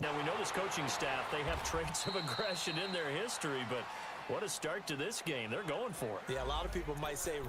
Now, we know this coaching staff, they have traits of aggression in their history, but what a start to this game. They're going for it. Yeah, a lot of people might say...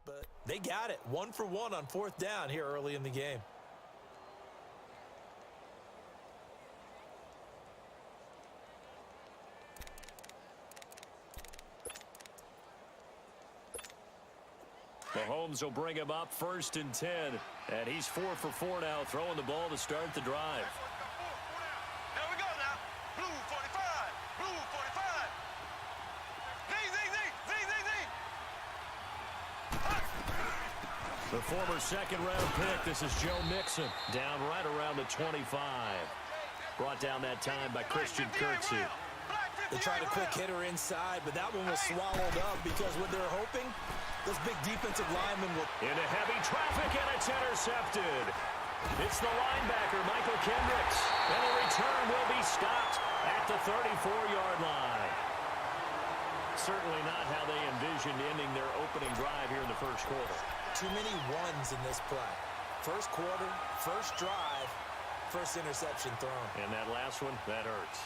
But they got it. 1 for 1 on 4th down here early in the game. Mahomes will bring him up 1st and 10. And he's 4 for 4 now, throwing the ball to start the drive. Here we go now. Blue 45. Blue 45. The former second-round pick, this is Joe Mixon, down right around the 25. Brought down that time by Christian Kirksey. They tried a quick hitter inside, but that one was swallowed up because what they're hoping, those big defensive linemen will... Into heavy traffic, and it's intercepted. It's the linebacker, Michael Kendricks. And the return will be stopped at the 34-yard line. Certainly not how they envisioned ending their opening drive here in the first quarter. Too many ones in this play. First quarter, first drive, first interception thrown. And that last one, that hurts.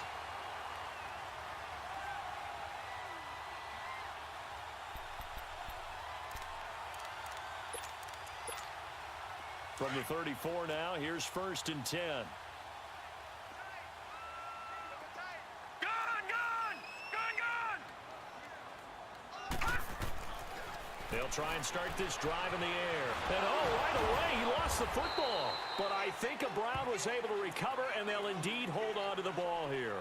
From the 34 now, here's 1st and 10. They'll try and start this drive in the air. And right away, he lost the football. But I think Brown was able to recover, and they'll indeed hold on to the ball here.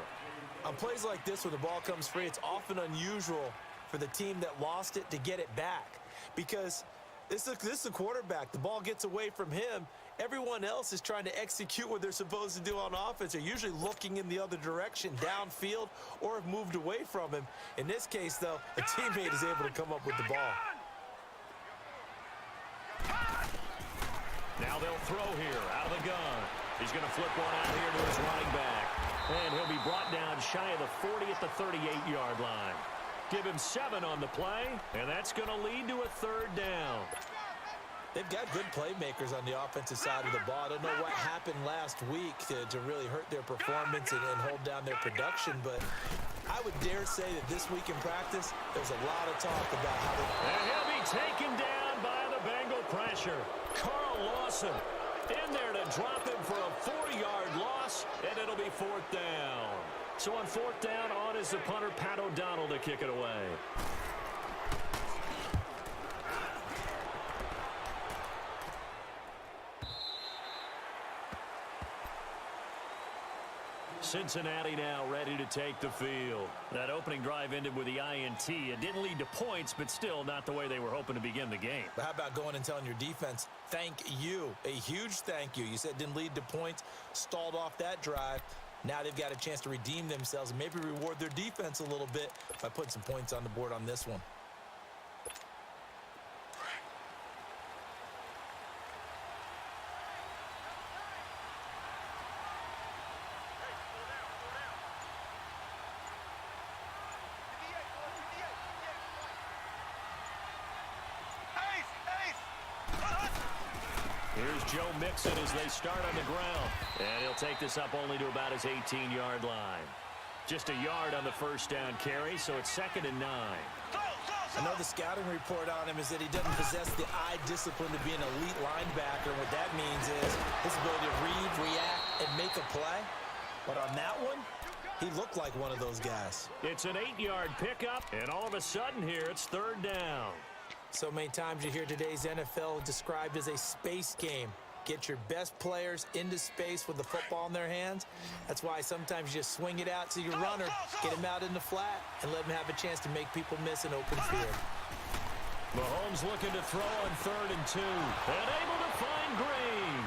On plays like this where the ball comes free, it's often unusual for the team that lost it to get it back. Because this is a quarterback. The ball gets away from him. Everyone else is trying to execute what they're supposed to do on offense. They're usually looking in the other direction, downfield, or have moved away from him. In this case, though, a teammate is able to come up with the ball. Now they'll throw here out of the gun. He's going to flip one out here to his running back. And he'll be brought down shy of the 40 at the 38-yard line. Give him 7 on the play, and that's going to lead to a 3rd down. They've got good playmakers on the offensive side of the ball. I don't know what happened last week to really hurt their performance and hold down their production, but I would dare say that this week in practice, there's a lot of talk about how they... And he'll be taken down by the Bengal pressure. Carl Lawson in there to drop him for a 4-yard loss, and it'll be 4th down. So on 4th down, on is the punter, Pat O'Donnell, to kick it away. Cincinnati now ready to take the field. That opening drive ended with the INT. It didn't lead to points, but still not the way they were hoping to begin the game. But how about going and telling your defense, thank you, a huge thank you. You said it didn't lead to points, stalled off that drive. Now they've got a chance to redeem themselves and maybe reward their defense a little bit by putting some points on the board on this one. Here's Joe Mixon as they start on the ground. And he'll take this up only to about his 18-yard line. Just a yard on the 1st down carry, so it's 2nd and 9. I know the scouting report on him is that he doesn't possess the eye discipline to be an elite linebacker. And what that means is his ability to read, react, and make a play. But on that one, he looked like one of those guys. It's an 8-yard pickup, and all of a sudden here, it's 3rd down. So many times you hear today's NFL described as a space game. Get your best players into space with the football in their hands. That's why sometimes you just swing it out to your runner, get him out in the flat, and let him have a chance to make people miss an open field. Mahomes looking to throw on 3rd and 2. And able to find Green.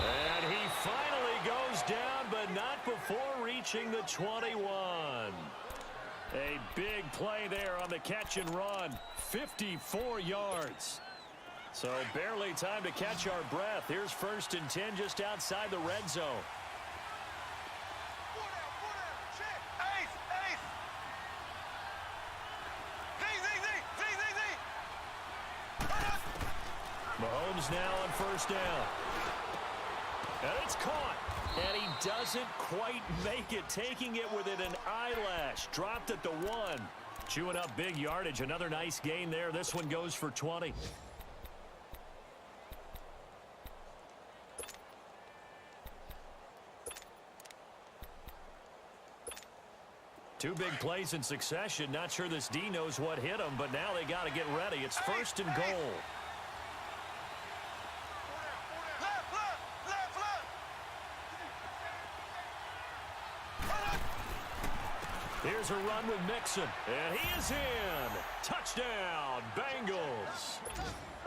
And he finally goes down, but not before reaching the 21. A big play there on the catch and run. 54 yards. So barely time to catch our breath. Here's 1st and 10 just outside the red zone. Mahomes now on 1st down. And it's caught. And he doesn't quite make it, taking it within an eyelash. Dropped at the 1. Chewing up big yardage. Another nice gain there. This one goes for 20. Two big plays in succession. Not sure this D knows what hit him, but now they got to get ready. It's 1st and goal. Here's a run with Mixon, and he is in. Touchdown, Bengals.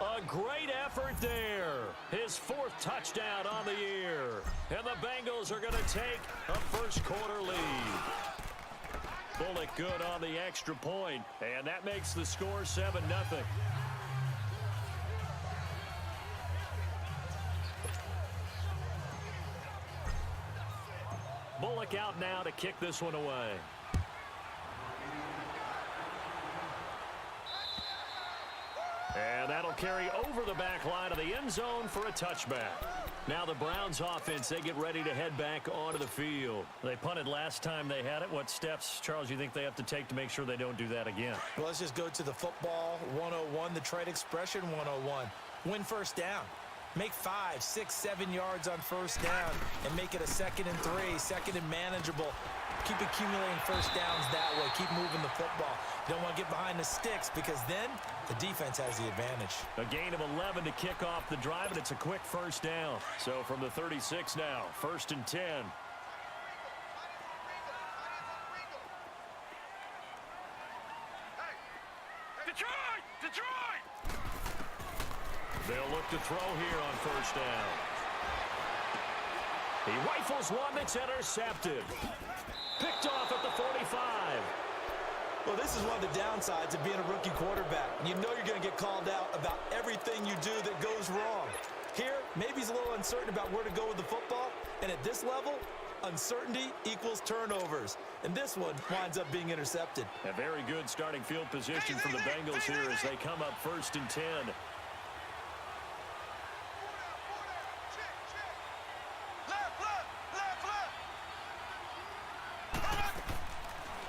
A great effort there. His 4th touchdown on the year. And the Bengals are going to take a first-quarter lead. Bullock good on the extra point, and that makes the score 7-0. Bullock out now to kick this one away. And that'll carry over the back line of the end zone for a touchback. Now the Browns offense, they get ready to head back onto the field. They punted last time they had it. What steps, Charles, you think they have to take to make sure they don't do that again? Well, let's just go to the football 101, the trade expression 101. Win 1st down. Make 5, 6, 7 yards on first down and make it a 2nd and 3, 2nd and manageable. Keep accumulating first downs that way. Keep moving the football. You don't want to get behind the sticks because then the defense has the advantage. A gain of 11 to kick off the drive, and it's a quick first down. So from the 36 now, 1st and 10. Detroit! They'll look to throw here on first down. He rifles one that's intercepted. Picked off at the 45. Well, this is one of the downsides of being a rookie quarterback. You know you're going to get called out about everything you do that goes wrong. Here, maybe he's a little uncertain about where to go with the football. And at this level, uncertainty equals turnovers. And this one winds up being intercepted. A very good starting field position from the Bengals here as they come up 1st and 10.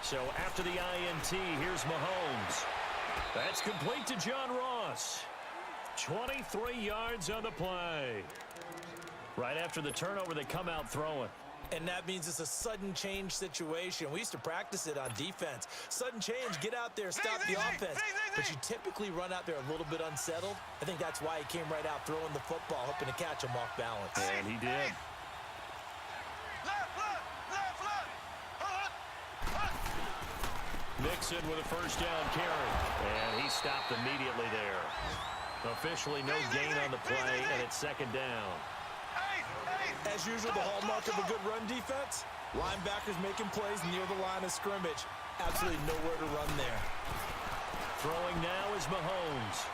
So after the INT, here's Mahomes. That's complete to John Ross. 23 yards on the play. Right after the turnover, they come out throwing. And that means it's a sudden change situation. We used to practice it on defense. Sudden change, get out there, stop the offense. But you typically run out there a little bit unsettled. I think that's why he came right out throwing the football, hoping to catch him off balance. And he did. Nixon with a first down carry. And he stopped immediately there. Officially no gain on the play, and it's 2nd down. As usual, the hallmark of a good run defense, linebackers making plays near the line of scrimmage. Absolutely nowhere to run there. Throwing now is Mahomes.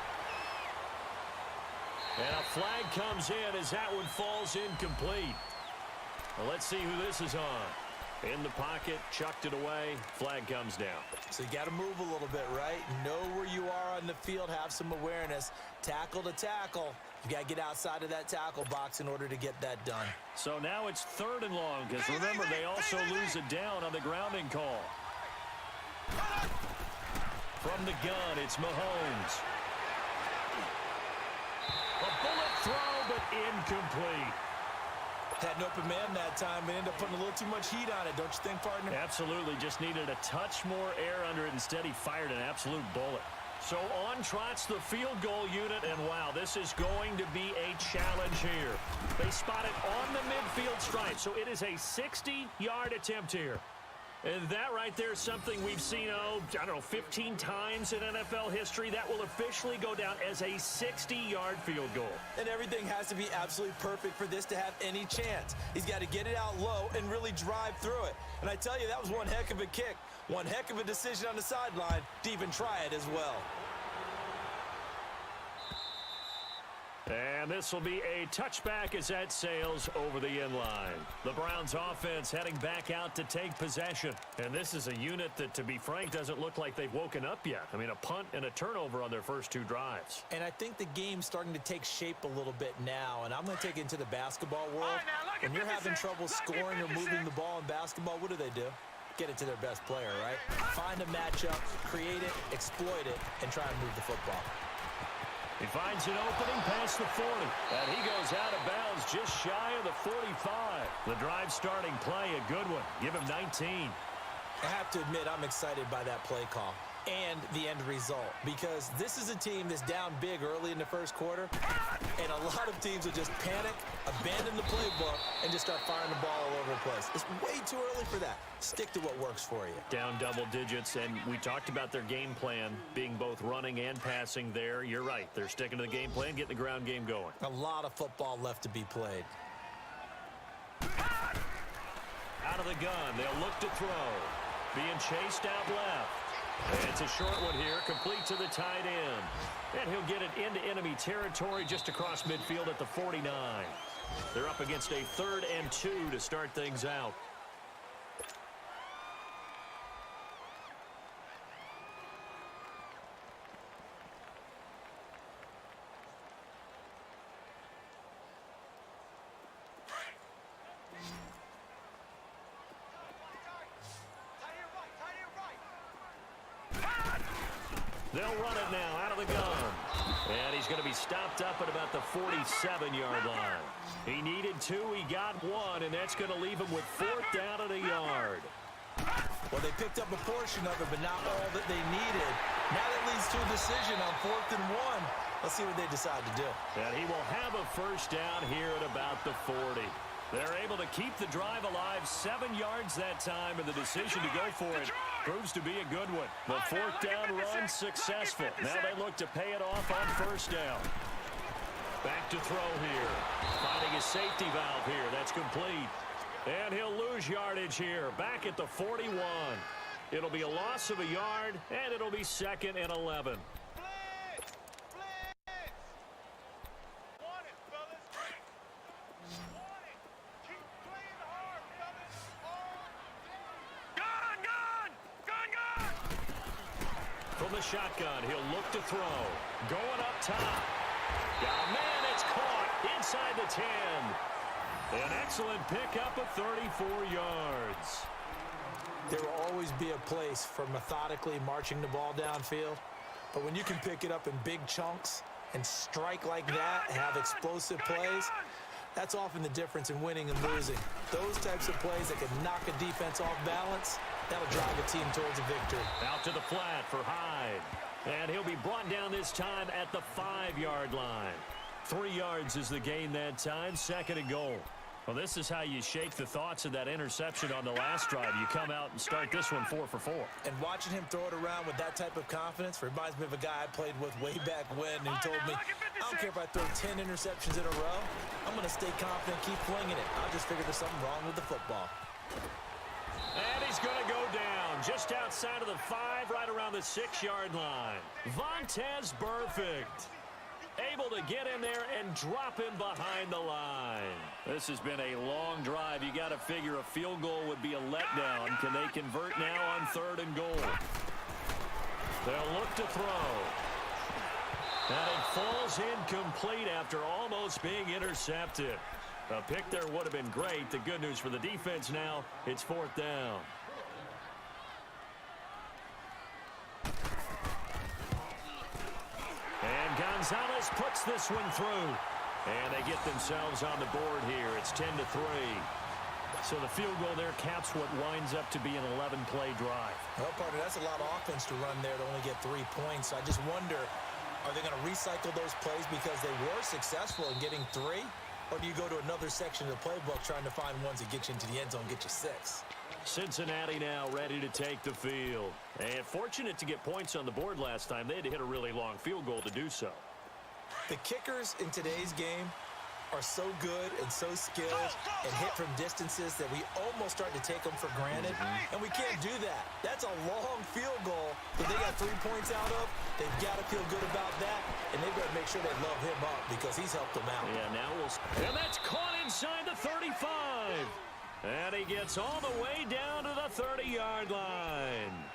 And a flag comes in as that one falls incomplete. Well, let's see who this is on. In the pocket, chucked it away, flag comes down. So you got to move a little bit, right? Know where you are on the field, have some awareness. Tackle to tackle. You got to get outside of that tackle box in order to get that done. So now it's 3rd and long, because remember, they also lose it down on the grounding call. From the gun, it's Mahomes. A bullet throw, but incomplete. Had an open man that time, but ended up putting a little too much heat on it, don't you think, partner? Absolutely, just needed a touch more air under it. Instead, he fired an absolute bullet. So on trots the field goal unit, and wow, this is going to be a challenge here. They spot it on the midfield stripe, so it is a 60-yard attempt here. And that right there is something we've seen, I don't know, 15 times in NFL history. That will officially go down as a 60-yard field goal. And everything has to be absolutely perfect for this to have any chance. He's got to get it out low and really drive through it. And I tell you, that was one heck of a kick. One heck of a decision on the sideline to even try it as well. And this will be a touchback as that sails over the inline. The Browns offense heading back out to take possession. And this is a unit that, to be frank, doesn't look like they've woken up yet. I mean, a punt and a turnover on their first 2 drives. And I think the game's starting to take shape a little bit now. And I'm going to take it into the basketball world. When you're having trouble scoring or moving the ball in basketball, what do? Get it to their best player, right? Find a matchup, create it, exploit it, and try and move the football. He finds an opening past the 40. And he goes out of bounds just shy of the 45. The drive starting play, a good one. Give him 19. I have to admit, I'm excited by that play call and the end result, because this is a team that's down big early in the first quarter, and a lot of teams will just panic, abandon the playbook, and just start firing the ball all over the place. It's way too early for that. Stick to what works for you. Down double digits, and we talked about their game plan being both running and passing there. You're right. They're sticking to the game plan, getting the ground game going. A lot of football left to be played. Out of the gun, they'll look to throw. Being chased out left. And it's a short one here, complete to the tight end. And he'll get it into enemy territory just across midfield at the 49. They're up against a 3rd and 2 to start things out. They'll run it now out of the gun. And he's going to be stopped up at about the 47-yard line. He needed 2, he got 1, and that's going to leave him with 4th down at a yard. Well, they picked up a portion of it, but not all that they needed. Now that leads to a decision on 4th and 1. Let's see what they decide to do. And he will have a first down here at about the 40. They're able to keep the drive alive, 7 yards that time, and the decision to go for it proves to be a good one. The 4th down run successful. Now they look to pay it off on first down. Back to throw here. Finding a safety valve here. That's complete. And he'll lose yardage here. Back at the 41. It'll be a loss of a yard, and it'll be 2nd and 11. From the shotgun, he'll look to throw. Going up top. Yeah, man, it's caught inside the 10. An excellent pickup of 34 yards. There will always be a place for methodically marching the ball downfield. But when you can pick it up in big chunks and strike like that, have explosive plays, that's often the difference in winning and losing. Those types of plays that can knock a defense off balance, that'll drive a team towards a victory. Out to the flat for Hyde. And he'll be brought down this time at the 5-yard line. 3 yards is the gain that time, 2nd and goal. Well, this is how you shake the thoughts of that interception on the last drive. You come out and start this one 4 for 4. And watching him throw it around with that type of confidence reminds me of a guy I played with way back when who told me, I don't care if I throw 10 interceptions in a row. I'm going to stay confident, keep flinging it. I'll just figure there's something wrong with the football. And he's going to go down just outside of the 5, right around the 6-yard line. Vontaze Burfict able to get in there and drop him behind the line. This has been a long drive. You got to figure a field goal would be a letdown. Can they convert now on 3rd and goal? They'll look to throw. And it falls incomplete after almost being intercepted. A pick there would have been great. The good news for the defense now, it's 4th down. And Gonzalez puts this one through. And they get themselves on the board here. It's 10-3. So the field goal there caps what winds up to be an 11-play drive. Well, partner, that's a lot of offense to run there to only get 3 points. I just wonder, are they going to recycle those plays because they were successful in getting 3? Or do you go to another section of the playbook trying to find ones that get you into the end zone, get you 6? Cincinnati now ready to take the field. And fortunate to get points on the board last time. They had to hit a really long field goal to do so. The kickers in today's game are so good and so skilled and hit from distances that we almost start to take them for granted. And we can't do that. That's a long field goal that they got 3 points out of. They've got to feel good about that, and they've got to make sure they love him up because he's helped them out. Yeah, now and that's caught inside the 35. And he gets all the way down to the 30-yard line.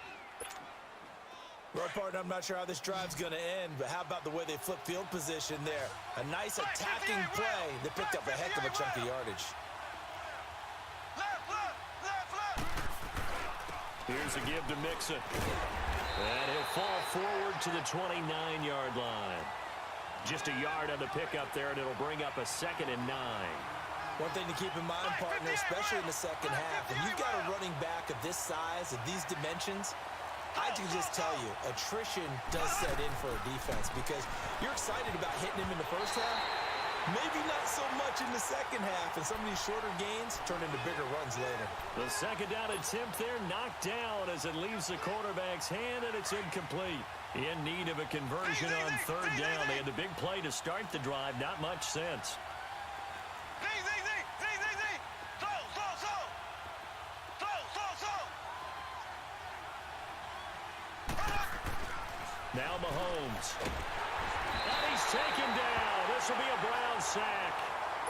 Well, partner, I'm not sure how this drive's going to end, but how about the way they flip field position there? A nice attacking play that picked up a heck of a chunk of yardage. Here's a give to Mixon. And he'll fall forward to the 29-yard line. Just a yard on the pickup there, and it'll bring up a 2nd and 9. One thing to keep in mind, partner, especially in the second half, when you've got a running back of this size, of these dimensions, I can just tell you, attrition does set in for a defense because you're excited about hitting him in the first half. Maybe not so much in the second half, and some of these shorter gains turn into bigger runs later. The 2nd down attempt there knocked down as it leaves the quarterback's hand, and it's incomplete. In need of a conversion on 3rd down. They had the big play to start the drive. Not much sense. Now Mahomes. And he's taken down. This will be a Brown sack.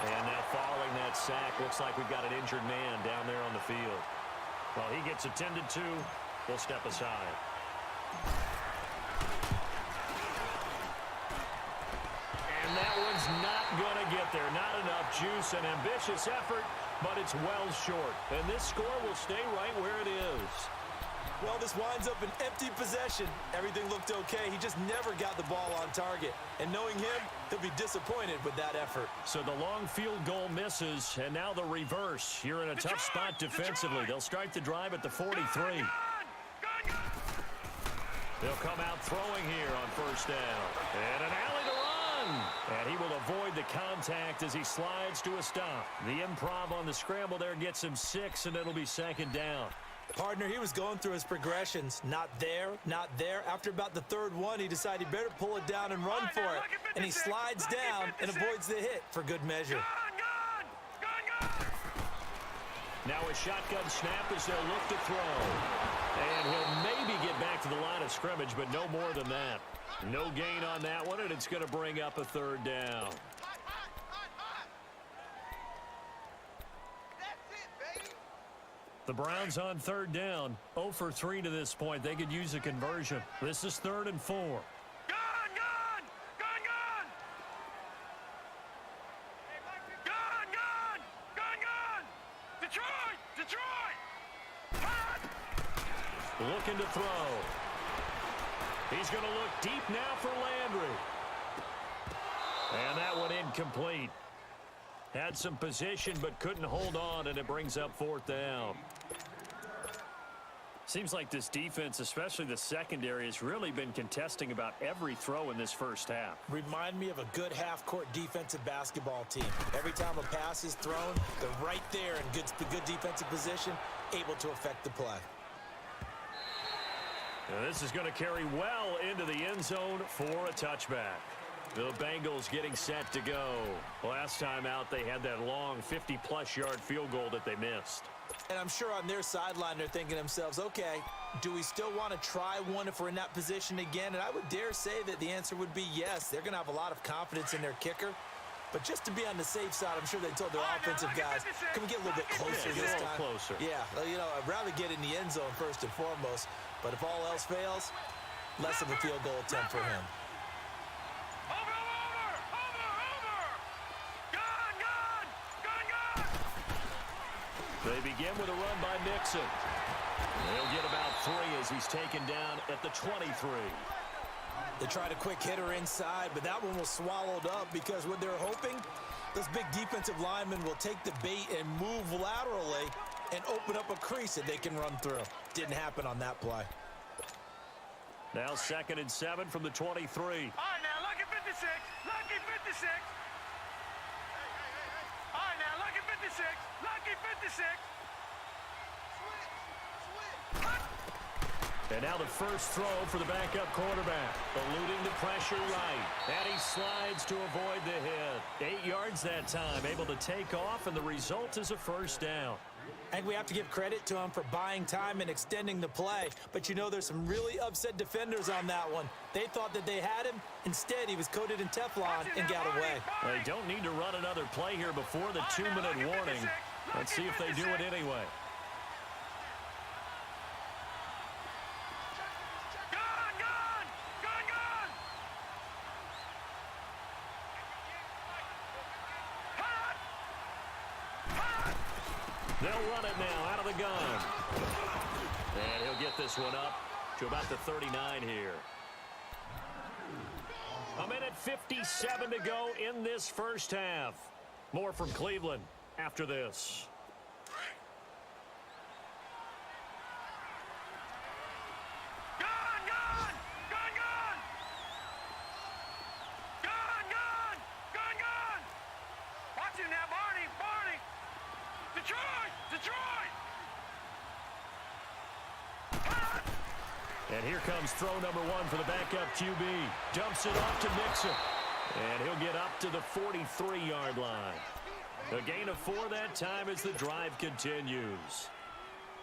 And now following that sack, looks like we've got an injured man down there on the field. Well, he gets attended to. We'll step aside. And that one's not going to get there. Not enough juice. An ambitious effort, but it's well short. And this score will stay right where it is. Well, this winds up an empty possession. Everything looked okay. He just never got the ball on target. And knowing him, he'll be disappointed with that effort. So the long field goal misses, and now the reverse. You're in a tough spot defensively. They'll start the drive at the 43. They'll come out throwing here on first down. And an alley to run. And he will avoid the contact as he slides to a stop. The improv on the scramble there gets him 6, and it'll be second down. Partner, he was going through his progressions. Not there, not there. After about the third one, he decided he better pull it down and run for it. And he slides down and avoids the hit for good measure. Now a shotgun snap as they'll look to throw. And he'll maybe get back to the line of scrimmage, but no more than that. No gain on that one, and it's going to bring up a third down. The Browns on third down, 0 for 3 to this point. They could use a conversion. This is 3rd and 4. Gun! Detroit! Looking to throw. He's going to look deep now for Landry. And that one incomplete. Had some position but couldn't hold on, and it brings up 4th down. Seems like this defense, especially the secondary, has really been contesting about every throw in this first half. Remind me of a good half-court defensive basketball team. Every time a pass is thrown, they're right there in good defensive position, able to affect the play. Now this is going to carry well into the end zone for a touchback. The Bengals getting set to go. Last time out, they had that long 50-plus yard field goal that they missed. And I'm sure on their sideline, they're thinking to themselves, okay, do we still want to try one if we're in that position again? And I would dare say that the answer would be yes. They're going to have a lot of confidence in their kicker. But just to be on the safe side, I'm sure they told their offensive guys, can we get a little bit closer this time? Closer. Yeah, you know, I'd rather get in the end zone first and foremost. But if all else fails, less of a field goal attempt for him. They begin with a run by Mixon. He'll get about 3 as he's taken down at the 23. They tried a quick hitter inside, but that one was swallowed up because what they're hoping, those big defensive linemen will take the bait and move laterally and open up a crease that they can run through. Didn't happen on that play. Now 2nd and 7 from the 23. All right, now, lucky 56. Lucky 56. All right, now, lucky 56. Lucky 56. And now the first throw for the backup quarterback. Eluding the pressure right. And he slides to avoid the hit. 8 yards that time. Able to take off, and the result is a first down. I think we have to give credit to him for buying time and extending the play. But you know, there's some really upset defenders on that one. They thought that they had him. Instead, he was coated in Teflon and got away. They don't need to run another play here before the 2-minute warning. Let's see if they do it anyway. They'll run it now out of the gun. And he'll get this one up to about the 39 here. 1:57 to go in this first half. More from Cleveland after this. And here comes throw number 1 for the backup QB. Dumps it off to Mixon. And he'll get up to the 43-yard line. A gain of 4 that time as the drive continues.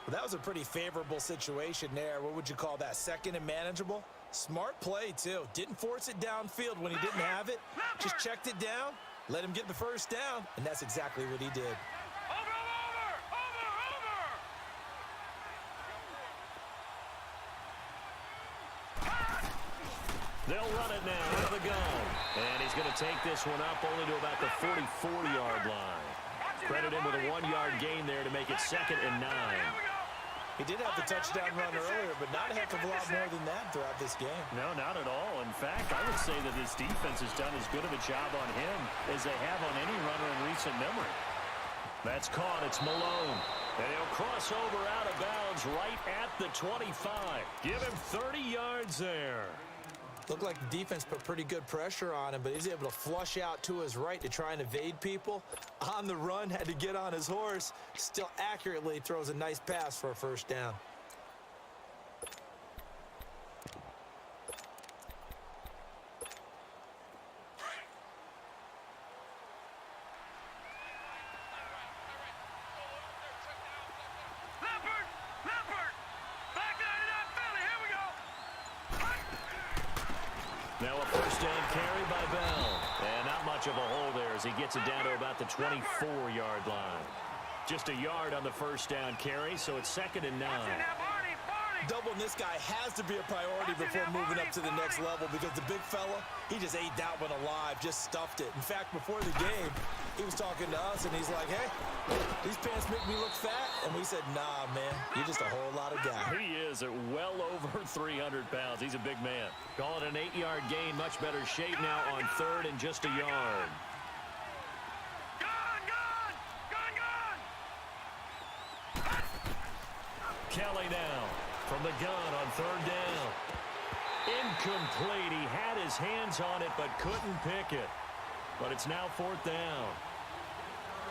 Well, that was a pretty favorable situation there. What would you call that? 2nd and manageable? Smart play, too. Didn't force it downfield when he didn't have it. Just checked it down, let him get the first down, and that's exactly what he did. They'll run it now out of the gun. And he's going to take this one up only to about the 44-yard line. Credit him with a 1-yard gain there to make it 2nd and 9. He did have the touchdown run earlier, but not a heck of a lot more than that throughout this game. No, not at all. In fact, I would say that this defense has done as good of a job on him as they have on any runner in recent memory. That's caught. It's Malone. And he'll cross over out of bounds right at the 25. Give him 30 yards there. Looked like the defense put pretty good pressure on him, but he's able to flush out to his right to try and evade people. On the run, had to get on his horse. Still accurately throws a nice pass for a first down. Now a first down carry by Bell. And not much of a hole there as he gets it down to about the 24-yard line. Just a yard on the first down carry, so it's 2nd and 9. Doubling this guy has to be a priority before moving up to the next level because the big fella, he just ate that one alive, just stuffed it. In fact, before the game, he was talking to us, and he's like, hey, these pants make me look fat. And we said, nah, man, you're just a whole lot of guy. He is at well over 300 pounds. He's a big man. Call it an 8-yard gain. Much better shape now on 3rd and just a yard. Kelly now from the gun on 3rd down. Incomplete. He had his hands on it but couldn't pick it. But it's now 4th down.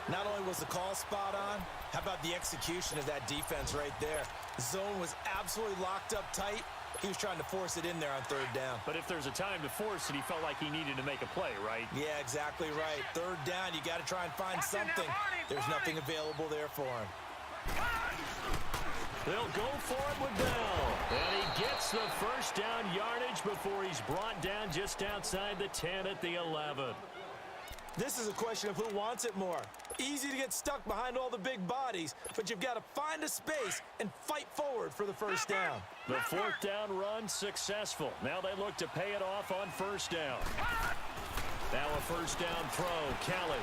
Not only was the call spot on, how about the execution of that defense right there? The zone was absolutely locked up tight. He was trying to force it in there on 3rd down. But if there's a time to force it, he felt like he needed to make a play, right? Yeah, exactly right. 3rd down, you got to try and find something. There's nothing available there for him. They'll go for it with Bell. And he gets the first down yardage before he's brought down just outside the 10 at the 11. This is a question of who wants it more. Easy to get stuck behind all the big bodies, but you've got to find a space and fight forward for the first down. The 4th down run successful. Now they look to pay it off on 1st down. Now a 1st down throw. Kelly.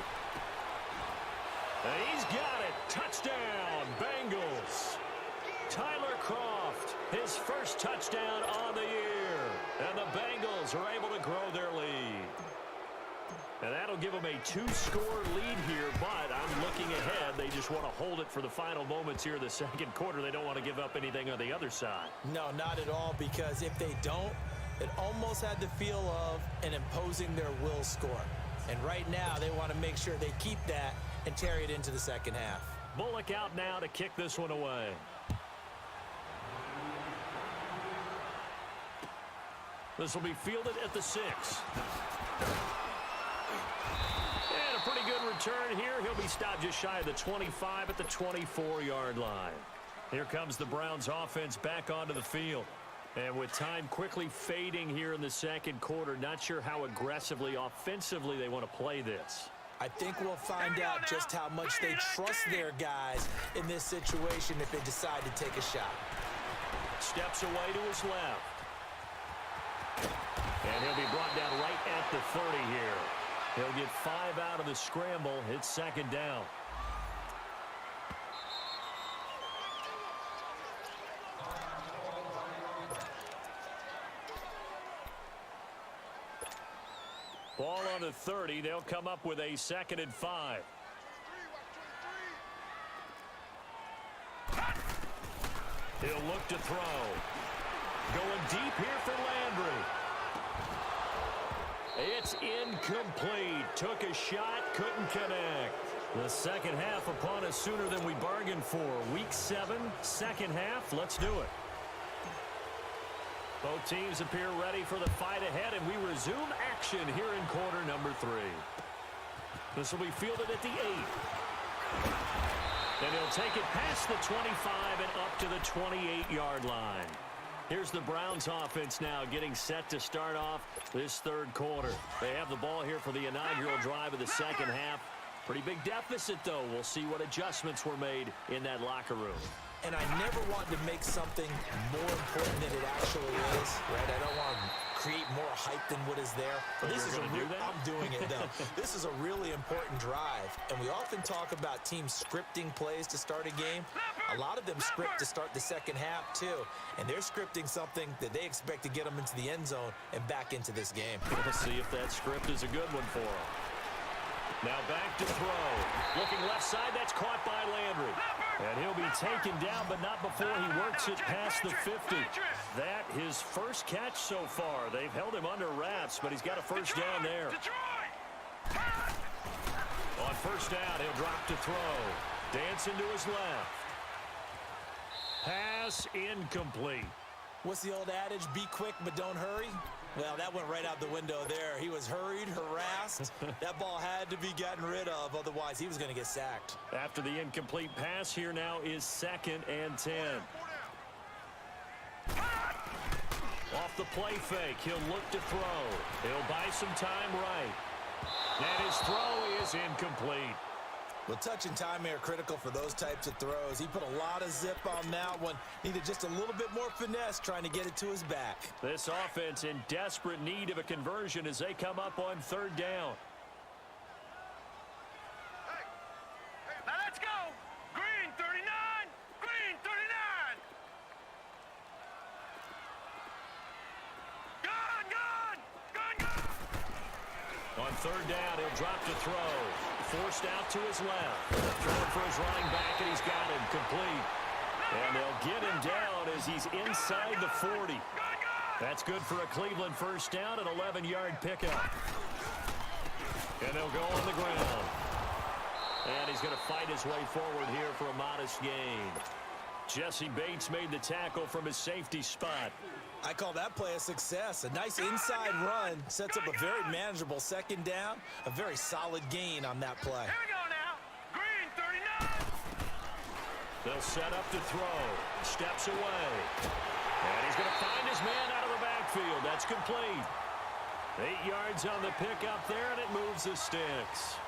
And he's got it. Touchdown, Bengals. Tyler Croft, his first touchdown on the year. And the Bengals are able to grow their lead. And that'll give them a 2-score lead here, but I'm looking ahead. They just want to hold it for the final moments here in the 2nd quarter. They don't want to give up anything on the other side. No, not at all, because if they don't, it almost had the feel of an imposing their will score. And right now, they want to make sure they keep that and carry it into the 2nd half. Bullock out now to kick this one away. This will be fielded at the 6. And a pretty good return here. He'll be stopped just shy of the 25 at the 24-yard line. Here comes the Browns offense back onto the field. And with time quickly fading here in the 2nd quarter, not sure how aggressively, offensively they want to play this. I think we'll find out just how much they trust their guys in this situation if they decide to take a shot. Steps away to his left. And he'll be brought down right at the 30 here. He'll get 5 out of the scramble. It's 2nd down. Ball on the 30. They'll come up with a 2nd and 5. He'll look to throw. Going deep here for Landry. It's incomplete. Took a shot, couldn't connect. The 2nd half upon us sooner than we bargained for. Week 7, 2nd half. Let's do it. Both teams appear ready for the fight ahead, and we resume action here in quarter number 3. This will be fielded at the 8. And he'll take it past the 25 and up to the 28-yard line. Here's the Browns offense now getting set to start off this 3rd quarter. They have the ball here for the inaugural drive of the 2nd half. Pretty big deficit, though. We'll see what adjustments were made in that locker room. And I never want to make something more important than it actually is, right? I don't want to create more hype than what is there. But this is I'm doing it, though. This is a really important drive, and we often talk about teams scripting plays to start a game. A lot of them script to start the second half, too, and they're scripting something that they expect to get them into the end zone and back into this game. We'll see if that script is a good one for them. Now back to throw. Looking left side, that's caught by Landry. And he'll be taken down, but not before he works it past the 50. That his first catch so far. They've held him under wraps, but he's got a first down there. On first down, he'll drop to throw. Dancing to his left. Pass incomplete. What's the old adage? Be quick, but don't hurry. Well, that went right out the window there. He was hurried, harassed. That ball had to be gotten rid of, otherwise he was going to get sacked. After the incomplete pass, here now is 2nd and 10. Off the play fake, he'll look to throw. He'll buy some time right. And his throw is incomplete. Well, touch and timing are critical for those types of throws. He put a lot of zip on that one. Needed just a little bit more finesse trying to get it to his back. This offense in desperate need of a conversion as they come up on 3rd down. Now let's go. Green 39. Green 39. Gun. On 3rd down, he'll drop to throw. Forced out to his left. Throwing for his running back, and he's got him complete. And they'll get him down as he's inside the 40. That's good for a Cleveland first down, an 11-yard pickup. And they'll go on the ground. And he's going to fight his way forward here for a modest gain. Jesse Bates made the tackle from his safety spot. I call that play a success. A nice inside run sets up a very manageable 2nd down. A very solid gain on that play. Here we go now. Green 39. They'll set up to throw. Steps away. And he's going to find his man out of the backfield. That's complete. 8 yards on the pickup there, and it moves the sticks.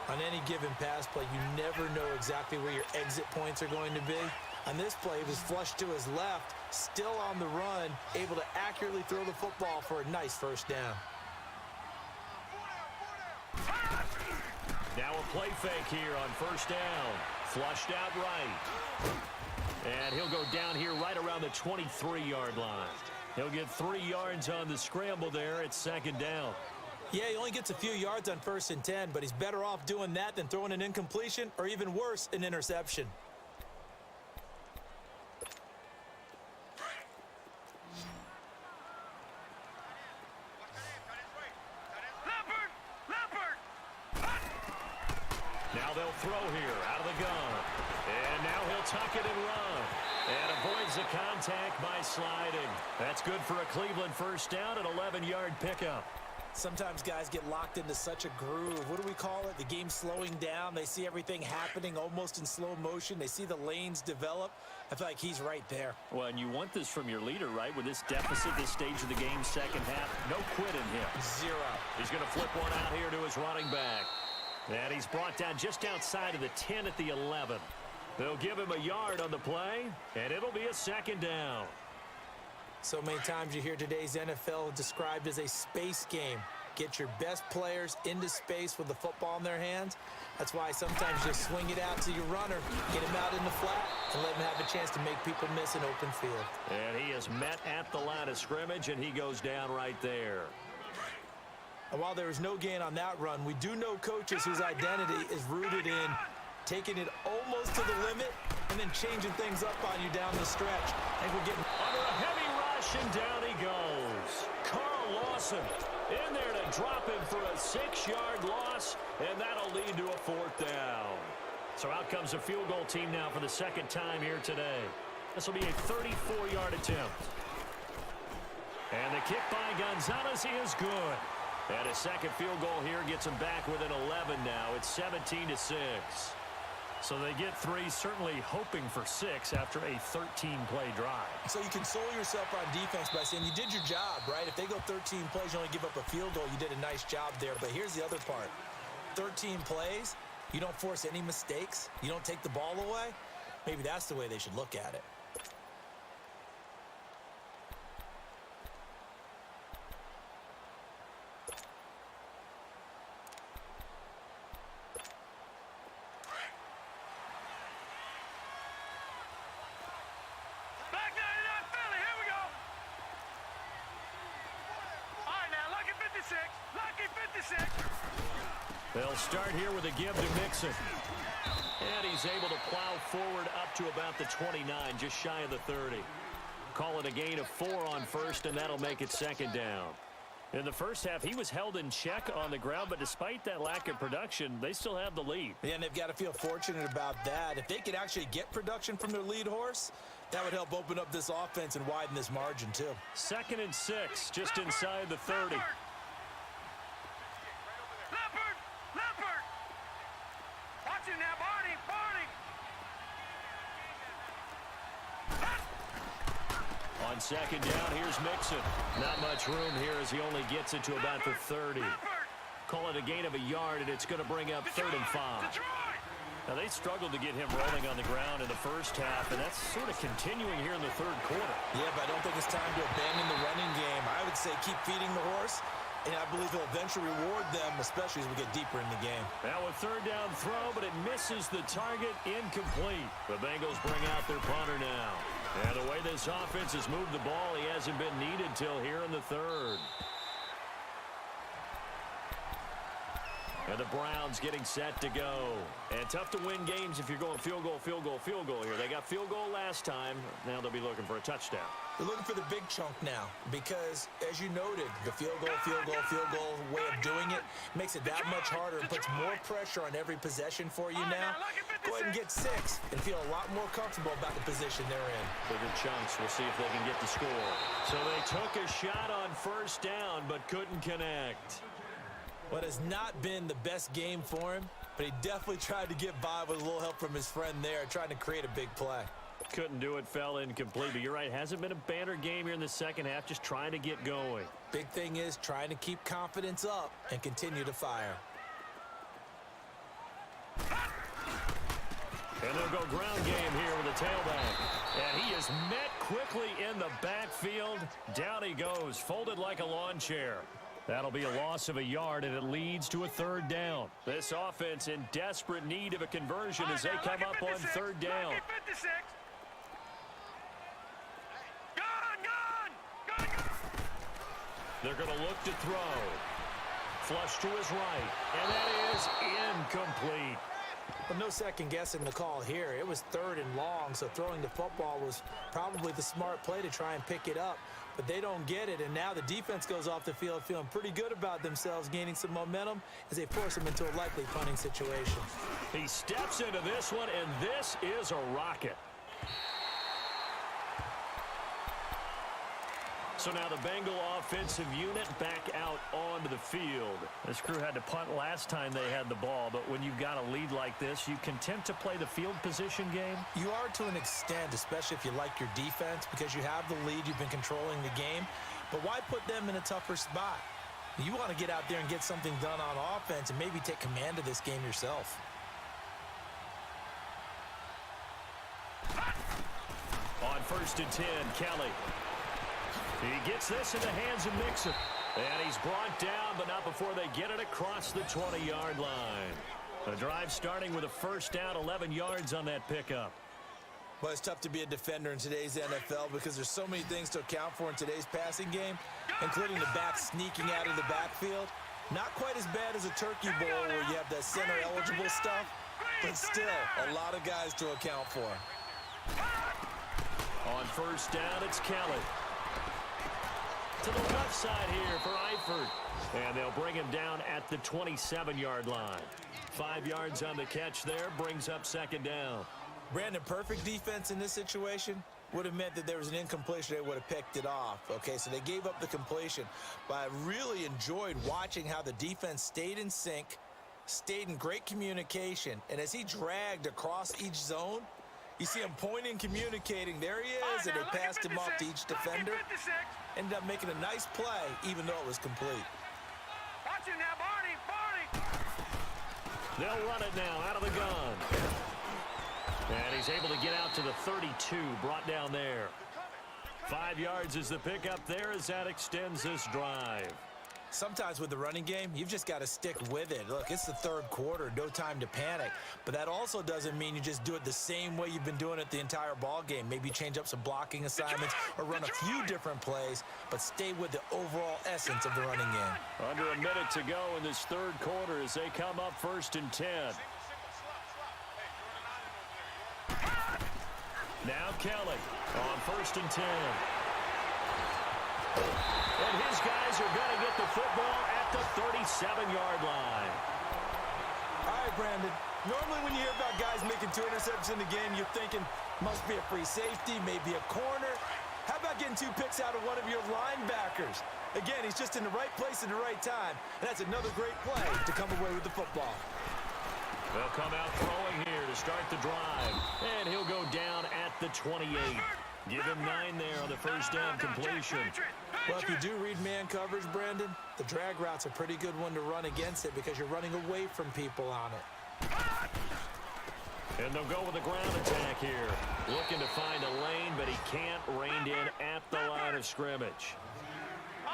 On any given pass play, you never know exactly where your exit points are going to be. On this play, he was flushed to his left, still on the run, able to accurately throw the football for a nice first down. Now a play fake here on first down. Flushed out right. And he'll go down here right around the 23-yard line. He'll get 3 yards on the scramble there at 2nd down. Yeah, he only gets a few yards on 1st and 10, but he's better off doing that than throwing an incompletion or even worse, an interception. Now they'll throw here out of the gun. And now he'll tuck it and run. And avoids the contact by sliding. That's good for a Cleveland first down, an 11-yard pickup. Sometimes guys get locked into such a groove. What do we call it? The game's slowing down. They see everything happening almost in slow motion. They see the lanes develop. I feel like he's right there. Well, and you want this from your leader, right? With this deficit, this stage of the game, second half, no quit in him. Zero. He's going to flip one out here to his running back. And he's brought down just outside of the 10 at the 11. They'll give him a yard on the play, and it'll be a 2nd down. So many times you hear today's NFL described as a space game. Get your best players into space with the football in their hands. That's why sometimes you swing it out to your runner, get him out in the flat, and let him have a chance to make people miss an open field. And he is met at the line of scrimmage, and he goes down right there. And while there is no gain on that run, we do know coaches whose identity is rooted in taking it almost to the limit and then changing things up on you down the stretch. I think we're getting under a heavy rush, and down he goes. Carl Lawson in there to drop him for a 6-yard loss, and that'll lead to a 4th down. So out comes a field goal team now for the 2nd time here today. This will be a 34-yard attempt. And the kick by Gonzalez is good. And a second field goal here gets him back within 11 now. It's 17-6. So they get 3, certainly hoping for 6 after a 13-play drive. So you console yourself on defense by saying you did your job, right? If they go 13 plays, you only give up a field goal, you did a nice job there. But here's the other part. 13 plays, you don't force any mistakes, you don't take the ball away. Maybe that's the way they should look at it. They'll start here with a give to Mixon. And he's able to plow forward up to about the 29, just shy of the 30. Call it a gain of 4 on first, and that'll make it second down. In the first half, he was held in check on the ground, but despite that lack of production, they still have the lead. Yeah, and they've got to feel fortunate about that. If they could actually get production from their lead horse, that would help open up this offense and widen this margin, too. 2nd and 6, just inside the 30. Leopard! Watch him now, Barney! On second down, here's Mixon. Not much room here as he only gets it to about the 30. Call it a gain of a yard, and it's going to bring up 3rd and 5. Now, they struggled to get him rolling on the ground in the first half, and that's sort of continuing here in the 3rd quarter. Yeah, but I don't think it's time to abandon the running game. I would say keep feeding the horse, and I believe he'll eventually reward them, especially as we get deeper in the game. Now a 3rd down throw, but it misses the target, incomplete. The Bengals bring out their punter now. And the way this offense has moved the ball, he hasn't been needed till here in the 3rd. And the Browns getting set to go. And tough to win games if you're going field goal here. They got field goal last time. Now they'll be looking for a touchdown. They're looking for the big chunk now because, as you noted, the field goal way of doing it makes it that much harder and puts more pressure on every possession for you now. Go ahead and get 6 and feel a lot more comfortable about the position they're in. Bigger chunks. We'll see if they can get the score. So they took a shot on 1st down but couldn't connect. What has not been the best game for him, but he definitely tried to get by with a little help from his friend there, trying to create a big play. Couldn't do it, fell incomplete. But you're right, hasn't been a banner game here in the second half, just trying to get going. Big thing is trying to keep confidence up and continue to fire. And they'll go ground game here with a tailback. And he is met quickly in the backfield. Down he goes, folded like a lawn chair. That'll be a loss of a yard, and it leads to a 3rd down. This offense in desperate need of a conversion as they come up on 3rd down. They're going to look to throw. Flush to his right, and that is incomplete. But no second guessing the call here. It was 3rd and long, so throwing the football was probably the smart play to try and pick it up. But they don't get it, and now the defense goes off the field feeling pretty good about themselves, gaining some momentum as they force them into a likely punting situation. He steps into this one, and this is a rocket. So now the Bengal offensive unit back out onto the field. This crew had to punt last time they had the ball, but when you've got a lead like this, you content to play the field position game? You are to an extent, especially if you like your defense, because you have the lead, you've been controlling the game. But why put them in a tougher spot? You want to get out there and get something done on offense and maybe take command of this game yourself. On 1st and 10, Kelly. He gets this in the hands of Mixon. And he's brought down, but not before they get it across the 20-yard line. The drive starting with a 1st down, 11 yards on that pickup. Well, it's tough to be a defender in today's NFL because there's so many things to account for in today's passing game, including the back sneaking out of the backfield. Not quite as bad as a turkey bowl where you have the center-eligible stuff, but still a lot of guys to account for. On 1st down, it's Kelly. To the left side here for Eifert. And they'll bring him down at the 27-yard line. 5 yards on the catch there, brings up 2nd down. Brandon, perfect defense in this situation would have meant that there was an incompletion. They would have picked it off. Okay, so they gave up the completion. But I really enjoyed watching how the defense stayed in sync, stayed in great communication. And as he dragged across each zone, you see him pointing, communicating. There he is, and they passed him off to each defender. Ended up making a nice play, even though it was complete. Watch him now, Barney! They'll run it now out of the gun. And he's able to get out to the 32, brought down there. 5 yards is the pickup there as that extends this drive. Sometimes with the running game, you've just got to stick with it. Look, it's the third quarter, no time to panic. But that also doesn't mean you just do it the same way you've been doing it the entire ball game. Maybe change up some blocking assignments or run a few different plays, but stay with the overall essence of the running game. Under a minute to go in this third quarter as they come up 1st and 10. Now Kelly on 1st and 10. And his guys are going to get the football at the 37-yard line. All right, Brandon. Normally when you hear about guys making 2 interceptions in the game, you're thinking must be a free safety, maybe a corner. How about getting 2 picks out of one of your linebackers? Again, he's just in the right place at the right time. And that's another great play to come away with the football. They'll come out throwing here to start the drive. And he'll go down at the 28. Give him 9 there on the first down completion. Well, if you do read man coverage, Brandon, the drag route's a pretty good one to run against it because you're running away from people on it. And they'll go with a ground attack here. Looking to find a lane, but he can't rein in at the line of scrimmage.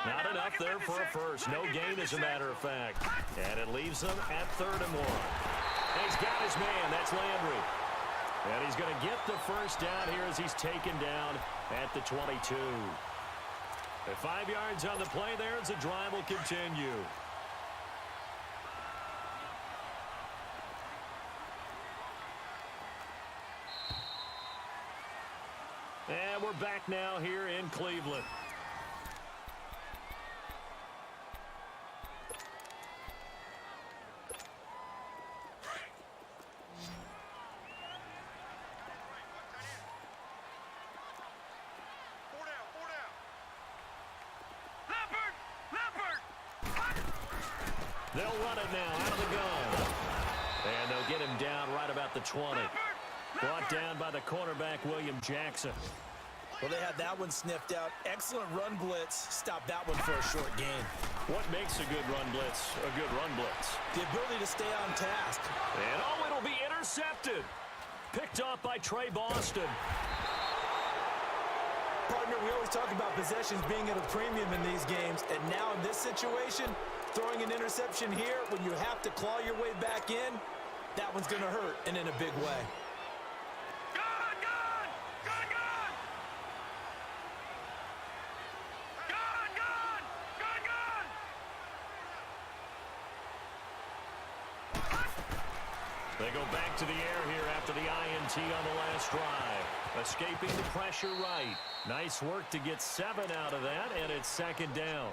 Not enough there for a first. No gain, as a matter of fact. And it leaves them at 3rd and 1. And he's got his man. That's Landry. And he's going to get the first down here as he's taken down at the 22. At 5 yards on the play there as the drive will continue. And we're back now here in Cleveland. They'll run it now out of the gun. And they'll get him down right about the 20. Brought down by the cornerback, William Jackson. Well, they had that one sniffed out. Excellent run blitz. Stop that one for a short gain. What makes a good run blitz a good run blitz? The ability to stay on task. And oh, it'll be intercepted. Picked off by Trey Boston. Partner, we always talk about possessions being at a premium in these games. And now in this situation, throwing an interception here when you have to claw your way back in, that one's going to hurt, and in a big way. They go back to the air here after the INT on the last drive. Escaping the pressure right. Nice work to get 7 out of that, and it's 2nd down.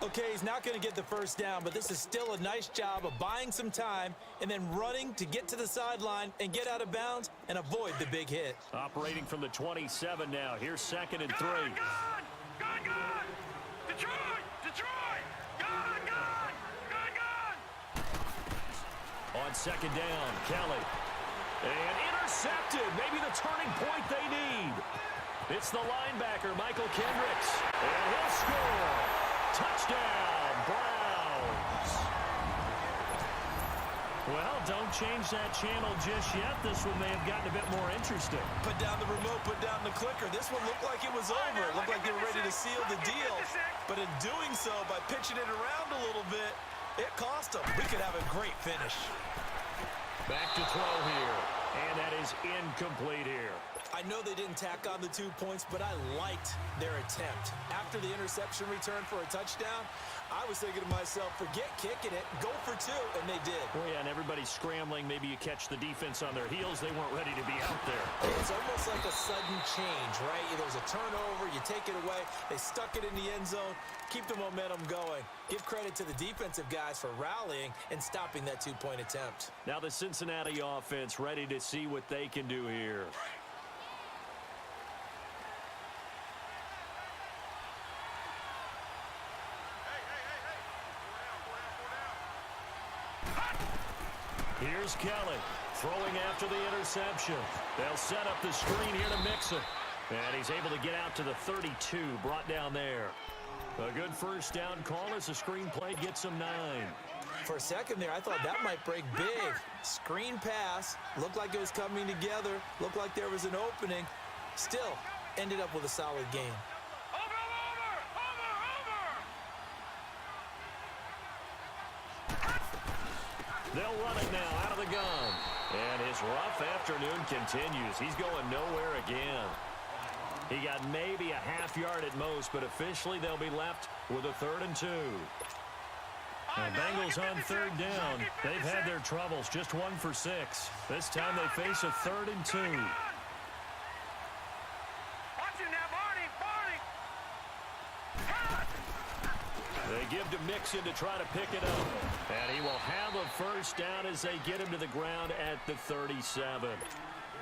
Okay, he's not going to get the first down, but this is still a nice job of buying some time and then running to get to the sideline and get out of bounds and avoid the big hit. Operating from the 27 now. Here's 2nd and 3. Gone! Detroit! Gone! On 2nd down, Kelly. And intercepted. Maybe the turning point they need. It's the linebacker, Michael Kendricks. And he'll score. Touchdown, Browns. Well, don't change that channel just yet. This one may have gotten a bit more interesting. Put down the remote, put down the clicker. This one looked like it was over. It looked like they were ready to seal the deal. But in doing so, by pitching it around a little bit, it cost them. We could have a great finish. Back to throw here. And that is incomplete here. I know they didn't tack on the 2 points, but I liked their attempt. After the interception return for a touchdown, I was thinking to myself, forget kicking it, go for 2, and they did. Well, yeah, and everybody's scrambling. Maybe you catch the defense on their heels. They weren't ready to be out there. It's almost like a sudden change, right? There's a turnover, you take it away, they stuck it in the end zone, keep the momentum going. Give credit to the defensive guys for rallying and stopping that 2-point attempt. Now the Cincinnati offense ready to see what they can do here. Here's Kelly throwing after the interception. They'll set up the screen here to Mixon. And he's able to get out to the 32, brought down there. A good first down call as the screen play gets him 9. For a second there, I thought that might break big. Screen pass, looked like it was coming together, looked like there was an opening. Still, ended up with a solid game. They'll run it now out of the gun. And his rough afternoon continues. He's going nowhere again. He got maybe a half yard at most, but officially they'll be left with a 3rd and 2. And Bengals on 3rd down. They've had their troubles, just 1 for 6. This time they face a 3rd and 2. They give to Mixon to try to pick it up. And he will have a 1st down as they get him to the ground at the 37.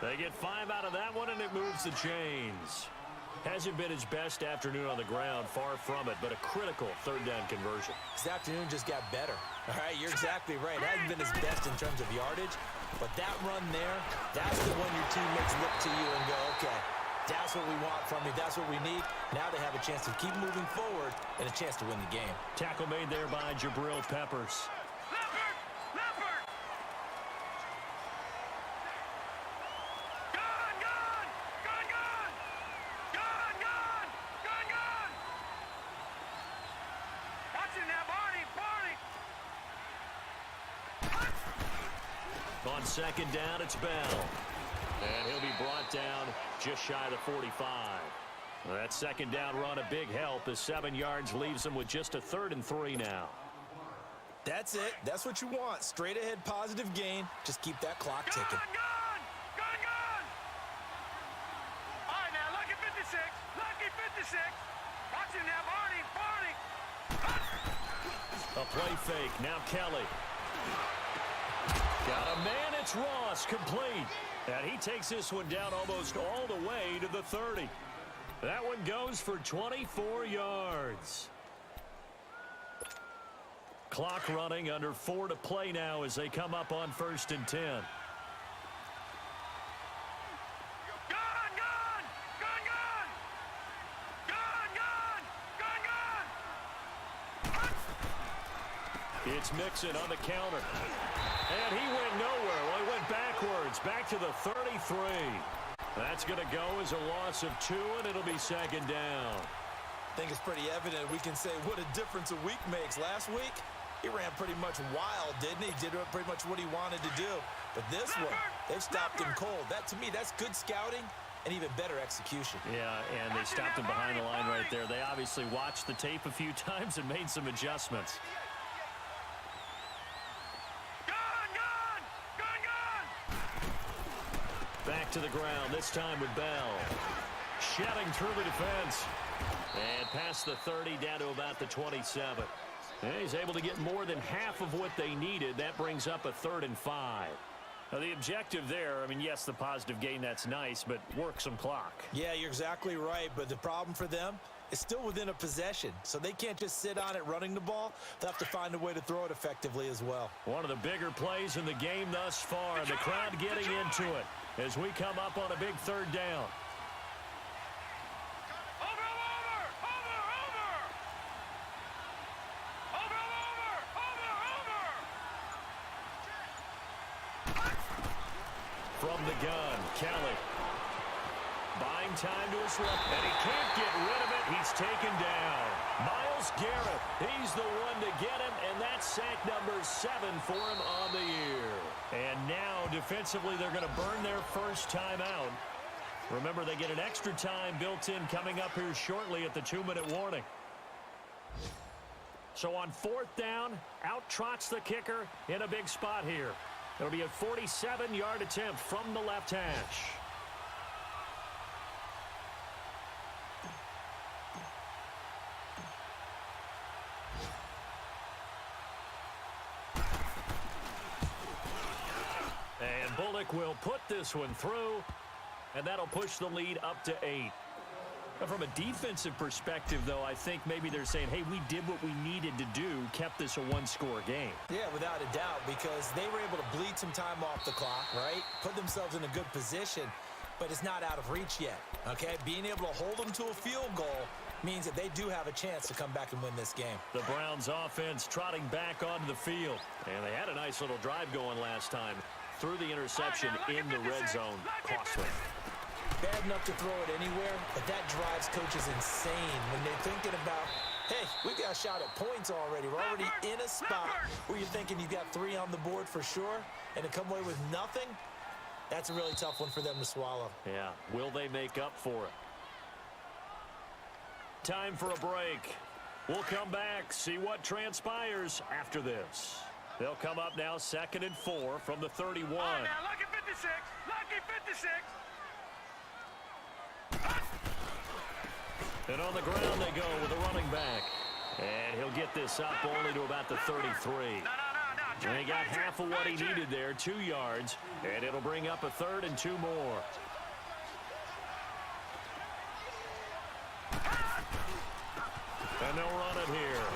They get 5 out of that one, and it moves the chains. Hasn't been his best afternoon on the ground, far from it, but a critical 3rd down conversion. His afternoon just got better. All right, you're exactly right. It hasn't been his best in terms of yardage, but that run there, that's the one your teammates look to you and go, okay, that's what we want from you. That's what we need. Now they have a chance to keep moving forward and a chance to win the game. Tackle made there by Jabril Peppers. On 2nd down, it's Bell. And he'll be brought down just shy of the 45. Well, that 2nd down run a big help as 7 yards leaves him with just a 3rd and 3 now. That's it. That's what you want. Straight ahead positive gain. Just keep that clock ticking. Gun! All right, now, lucky 56. Lucky 56. Watch him now, Barney. A play fake. Now Kelly. Got a man. It's Ross. Complete. And he takes this one down almost all the way to the 30. That one goes for 24 yards. Clock running, under 4 to play now as they come up on 1st and 10. It's Mixon on the counter. And he went nowhere. Well, he went backwards, back to the 33. That's going to go as a loss of 2, and it'll be 2nd down. I think it's pretty evident we can say what a difference a week makes. Last week, he ran pretty much wild, didn't he? Did pretty much what he wanted to do. But this one, they've stopped him cold. That, to me, that's good scouting and even better execution. Yeah, and they stopped him behind the line right there. They obviously watched the tape a few times and made some adjustments. Back to the ground, this time with Bell. Shedding through the defense. And past the 30, down to about the 27. And he's able to get more than half of what they needed. That brings up a 3rd and 5. Now, the objective there, I mean, yes, the positive gain, that's nice, but work some clock. Yeah, you're exactly right, but the problem for them is still within a possession, so they can't just sit on it running the ball. They'll have to find a way to throw it effectively as well. One of the bigger plays in the game thus far, the crowd getting into it as we come up on a big 3rd down. From the gun, Kelly. Buying time to his left, and he can't get rid of it. He's taken down. Myles Garrett, he's the one to get him, and that's sack number 7 for him on the year. And now, defensively, they're going to burn their first time out. Remember, they get an extra time built in coming up here shortly at the 2-minute warning. So on 4th down, out trots the kicker in a big spot here. It'll be a 47-yard attempt from the left hash. And Bullock will put this one through, and that'll push the lead up to 8. Now, from a defensive perspective, though, I think maybe they're saying, hey, we did what we needed to do, kept this a 1-score game. Yeah, without a doubt, because they were able to bleed some time off the clock, right? Put themselves in a good position, but it's not out of reach yet, okay? Being able to hold them to a field goal means that they do have a chance to come back and win this game. The Browns offense trotting back onto the field. And they had a nice little drive going last time. Through the interception in the red zone. Costly. Bad enough to throw it anywhere, but that drives coaches insane when they're thinking about Hey, we've got a shot at points already. We're already in a spot where you're thinking you've got 3 on the board for sure, and to come away with nothing, that's a really tough one for them to swallow. Yeah, will they make up for it? Time for a break. We'll come back, see what transpires after this. They'll come up now 2nd and 4 from the 31. Now, lucky 56. Lucky 56. And on the ground they go with the running back. And he'll get this up only to about the 33. No. And he got half of what he needed there, 2 yards. And it'll bring up a 3rd and 2 more. And they'll run it here.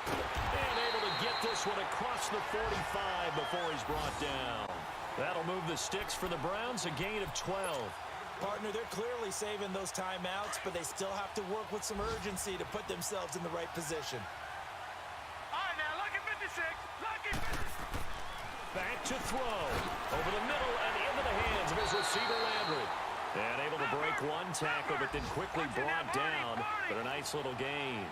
And able to get this one across the 45 before he's brought down. That'll move the sticks for the Browns, a gain of 12. Partner, they're clearly saving those timeouts, but they still have to work with some urgency to put themselves in the right position. All right, now, lucky 56. Lucky 56. Back to throw. Over the middle and into the hands of his receiver, Landry. And able to break one tackle, but then quickly brought down. But a nice little gain.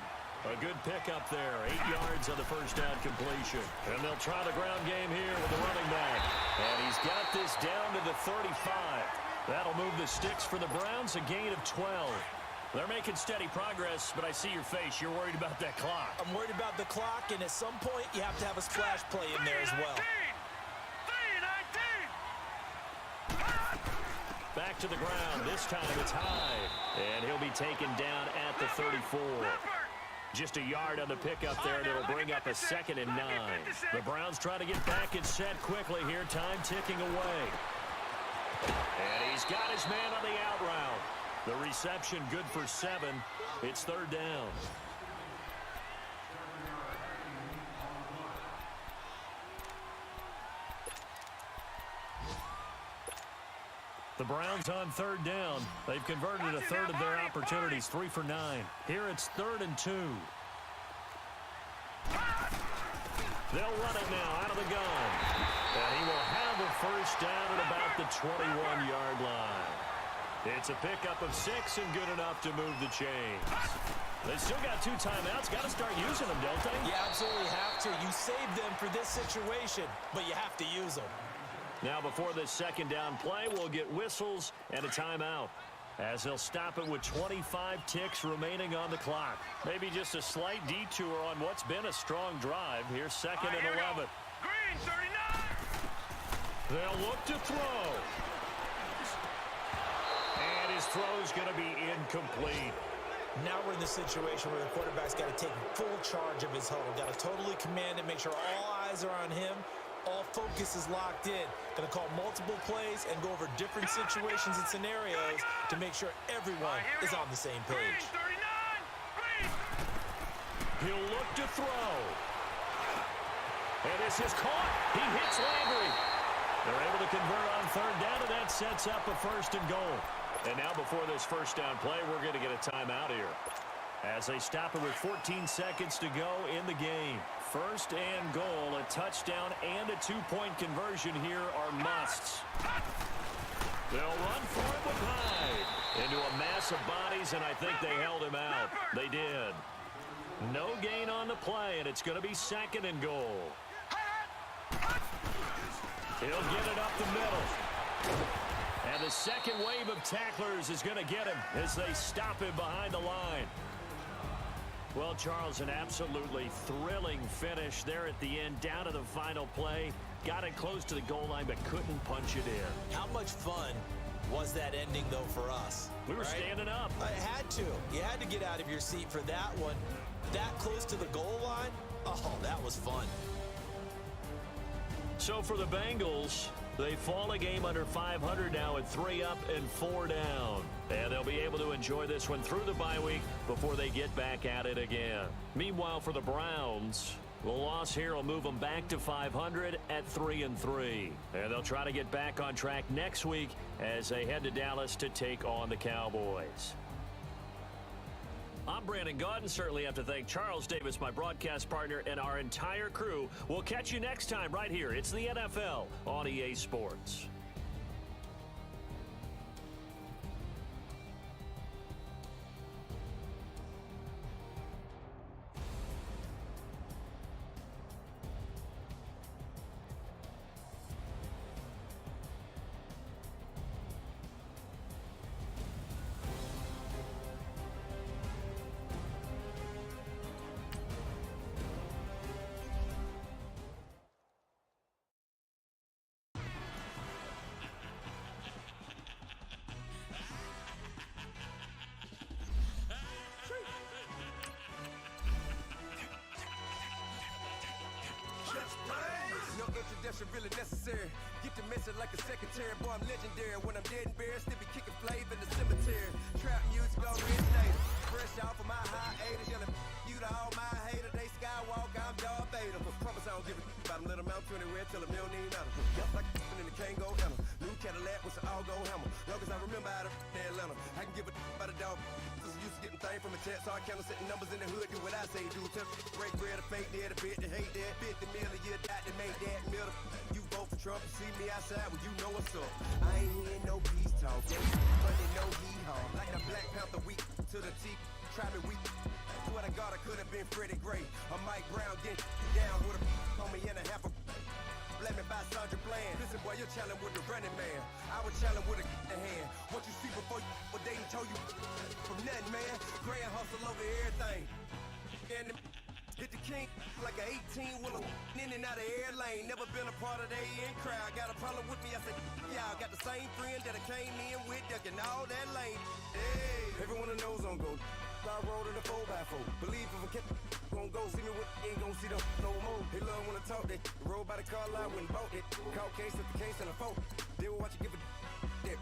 A good pickup there. 8 yards on the first down completion. And they'll try the ground game here with the running back. And he's got this down to the 35. That'll move the sticks for the Browns, a gain of 12. They're making steady progress, but I see your face. You're worried about that clock. I'm worried about the clock, and at some point, you have to have a splash play in there as well. 3-19. Back to the ground. This time it's high. And he'll be taken down at the 34. Just a yard on the pickup there, and it'll bring up a 2nd and 9. The Browns try to get back and set quickly here. Time ticking away. And he's got his man on the out route. The reception good for 7. It's 3rd down. The Browns on 3rd down. They've converted a 1/3 of their opportunities, 3 for 9. Here it's 3rd and 2. They'll run it now out of the gun. And he will have a first down at about the 21-yard line. It's a pickup of 6 and good enough to move the chains. They still got 2 timeouts. Got to start using them, don't they? You absolutely have to. You save them for this situation, but you have to use them. Now before this 2nd down play, we'll get whistles and a timeout, as they'll stop it with 25 ticks remaining on the clock. Maybe just a slight detour on what's been a strong drive. Here's 2nd and 11. Green, 39. They'll look to throw. And his throw's going to be incomplete. Now we're in the situation where the quarterback's got to take full charge of his huddle. Got to totally command it, make sure all eyes are on him. All focus is locked in. Going to call multiple plays and go over different situations and scenarios to make sure everyone is on the same page. Green, 39. Green. He'll look to throw. And this is caught. He hits Landry. They're able to convert on 3rd down, and that sets up a 1st and goal. And now before this first down play, we're going to get a timeout here, as they stop it with 14 seconds to go in the game. 1st and goal, a touchdown and a 2-point conversion here are musts. They'll run for it with Hyde into a mass of bodies, and I think they held him out. They did. No gain on the play, and it's going to be 2nd and goal. He'll get it up the middle. And the second wave of tacklers is going to get him as they stop him behind the line. Well, Charles, an absolutely thrilling finish there at the end, down to the final play. Got it close to the goal line, but couldn't punch it in. How much fun was that ending, though, for us? We were standing up. I had to. You had to get out of your seat for that one. That close to the goal line? Oh, that was fun. So for the Bengals, they fall a game under 500 now at 3 up and 4 down. And they'll be able to enjoy this one through the bye week before they get back at it again. Meanwhile, for the Browns, the loss here will move them back to 500 at 3 and 3. And they'll try to get back on track next week as they head to Dallas to take on the Cowboys. I'm Brandon Gaudin. Certainly have to thank Charles Davis, my broadcast partner, and our entire crew. We'll catch you next time right here. It's the NFL on EA Sports. necessary. Get the message like a secretary. Boy, I'm legendary. When I'm dead and buried, still be kicking flavor in the cemetery. Trap music on originator. Fresh off of my hiatus. Yelling you to all my haters. They skywalk, I'm Darth Vader. Promise I don't give a about them. Let them out to anywhere till them don't need matter. Yup, like in the Kango Anna. New Cadillac with some all gold hammer. Long as I remember out of Atlanta. I can give a about a dog. Cause I'm used to getting things from a text. So I count setting numbers in the hood. Do what I say, do. Tell break bread, a fake dead, a bit to hate that. 50 million, you died to make that middle. You vote for Trump, you see me outside, well, you know what's up. I ain't hearing no peace talk. Money, no hee-haw. Like the Black Panther week to the teeth. Try me weak. Swear to God, I could have been Freddie Gray. Or Mike Brown getting down with a on me and a half a. Let me buy Sandra Bland. Listen, boy, you're challenging with the running man. I was challenging with a in hand. What you see before you, what they told you from nothing, man. Grand hustle over everything. And hit the king like an 18-wheeler in and out of air lane. Never been a part of the in crowd. Got a problem with me, I said, y'all got the same friend that I came in with, ducking all that lane. Hey, everyone knows on go. I rolled in a 4x4. Believe if I kept gon' go, see me with ain't gon' see them no more. They love when I talk, they roll by the car line, went bought it. Call case at the case and a phone. They will watch you give a that.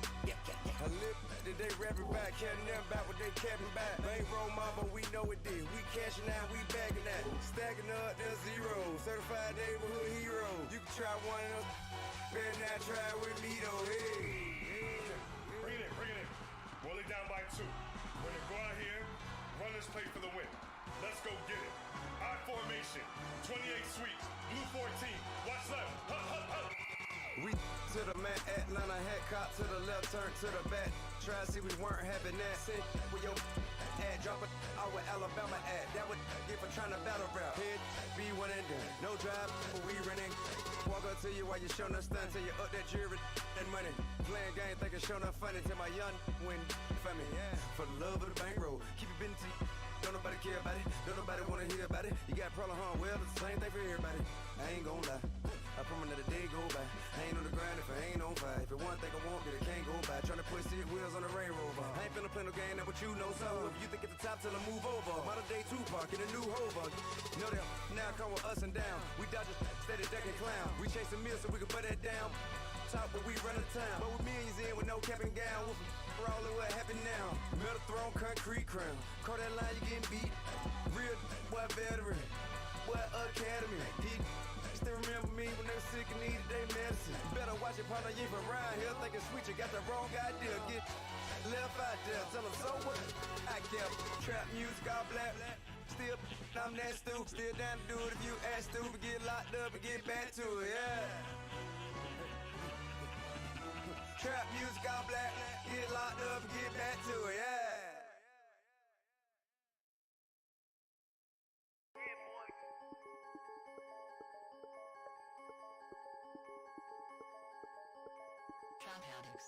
I live that they rapping back, caring them back what they capping back. They ain't roll mama, we know it did. We cashing out, we bagging that. Stacking up, there's zero. Certified neighborhood hero. You can try one of those, better not try with me though. Hey. Bring it in. Roll it down by 2. We're gonna go out here, run this play for the win. Let's go get it. I formation, 28 sweeps, blue 14. Watch left. Hup. We to the man, Atlanta hat cop to the left, turn to the back. Try to see we weren't having that. Send with your ad, drop it out with Alabama ad. That would get for trying to battle rap. Head, be one and done. No drive, but we running. Walk up to you while you showing us stun till you up that jury and money. Playing game, thinking showing up funny till my young win for me. Yeah, for the love of the bankroll. Keep it busy. Don't nobody care about it. Don't nobody wanna hear about it. You got a problem, huh? Well, it's the same thing for everybody. I ain't gon' lie. I promise that a day go by. I ain't on the grind if I ain't on fire. If it one thing I want, then it can't go by. Tryna put seat wheels on the Range Rover. I ain't finna play no game, that what you know. So if you think at the top till I move over. Modern day Tupac in a new hover. You know that now come with us and down. We dodge a steady ducking clown. We chasing meals so we can put that down. Top but we run the town. But with millions in with no cap and gown. We're all in what happened now. Metal throne, concrete crown. Call that line, you getting beat. Real boy veteran. Boy academy. Still remember me when they were sick and needed their medicine. Better watch it, partner, you from around here thinking sweet, you got the wrong idea. Get left out there, tell them so what? I kept trap music all black. Still, I'm that stupid. Still down to do it if you act stupid. Get locked up and get back to it, yeah. Trap music all black. Get locked up and get back to it, yeah.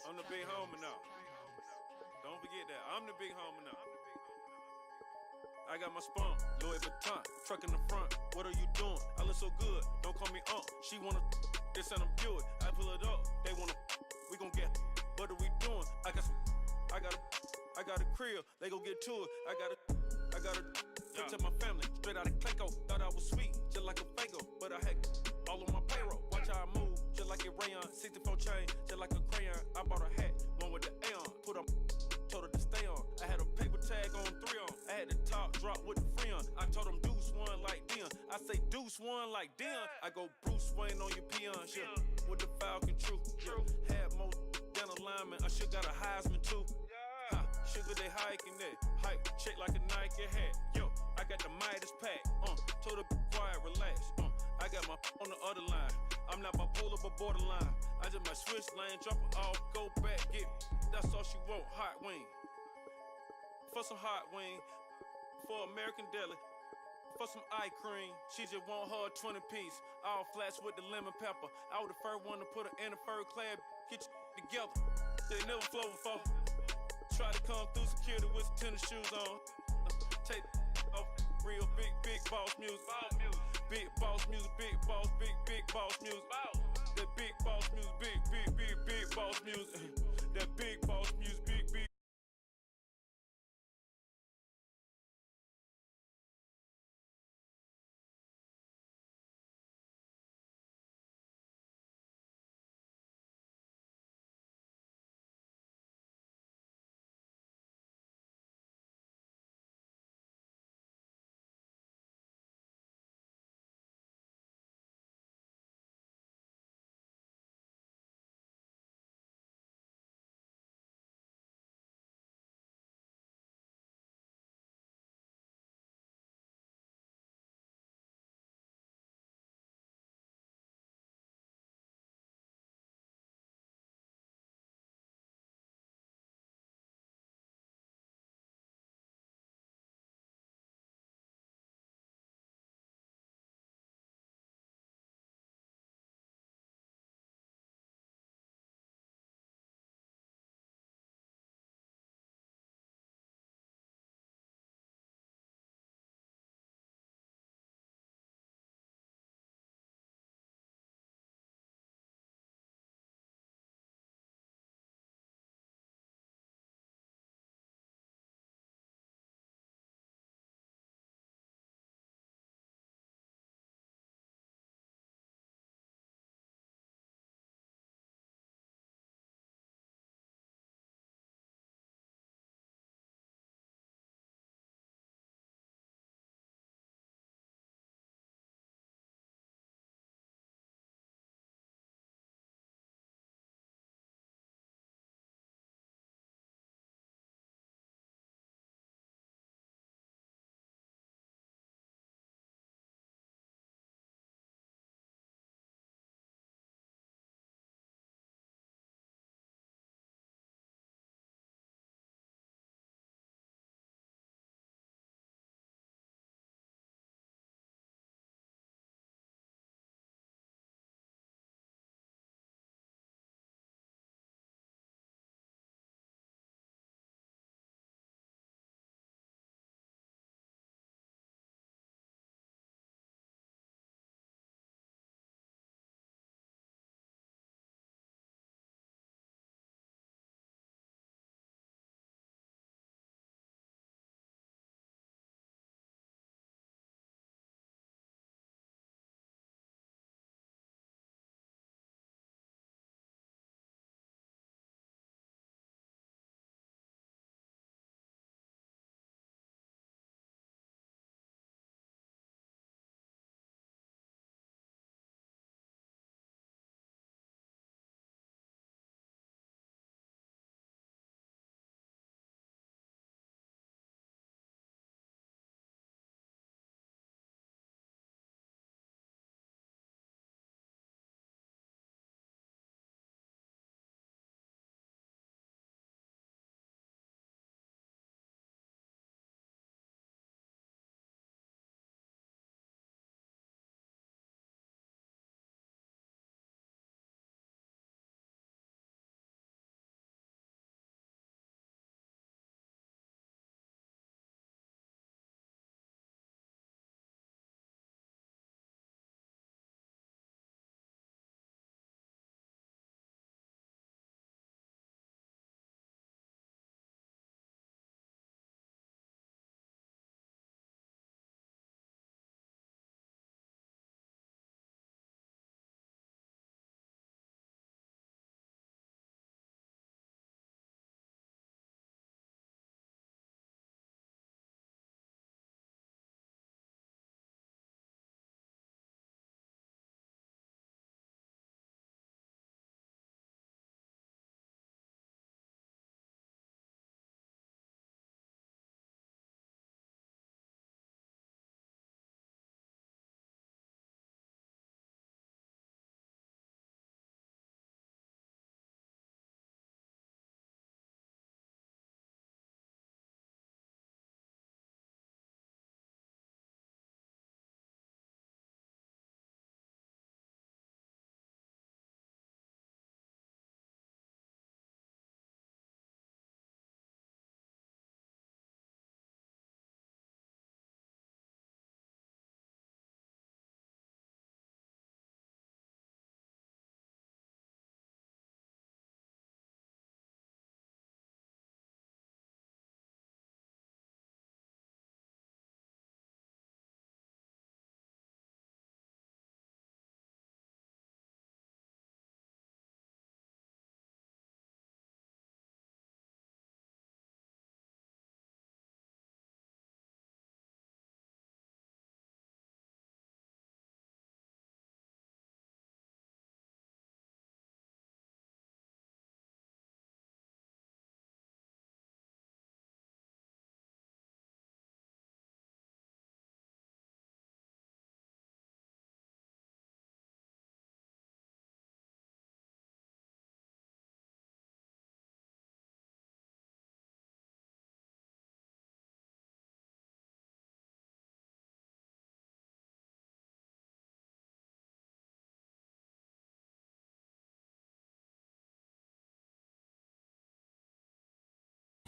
I'm the big homie now. Don't forget that. I'm the big homie now. I got my spunk, Louis Vuitton, truck in the front. What are you doing? I look so good. Don't call me She wanna this and I'm Buick. I pull it up. They wanna we gon' get. What are we doing? I got a crib. They gon' get to it. I got a to my family. Straight out of Clayco. Thought I was sweet, just like a Fago. But I had all on my payroll. Watch how I move, just like a rayon. 64 chain, just like a crayon. I bought a hat, one with the A on. Put on, told her to stay on. I had a paper tag on 3 on. I had the top drop with the free on. I told them Deuce one like Dion. I say Deuce one like Dion. I go Bruce Wayne on your peon. Shit, with the Falcon true. Had more than a lineman. I should got a Heisman too. Ha, sugar they hiking that. Hike, check like a Nike hat. Yo, I got the Midas pack. Told her quiet, relax. I got my on the other line. I'm not bipolar but borderline. I just might switch lane, drop it off, go back, get. That's all she want, hot wing. For some hot wing, for American deli, for some eye cream. She just want her 20 piece, all flats with the lemon pepper. I was the first one to put her in the fur clad. Get you together. They never flow before. Try to come through security with some tennis shoes on. Take off real big boss music. Big boss music, big boss music. That big boss music, big boss music. That big boss music, big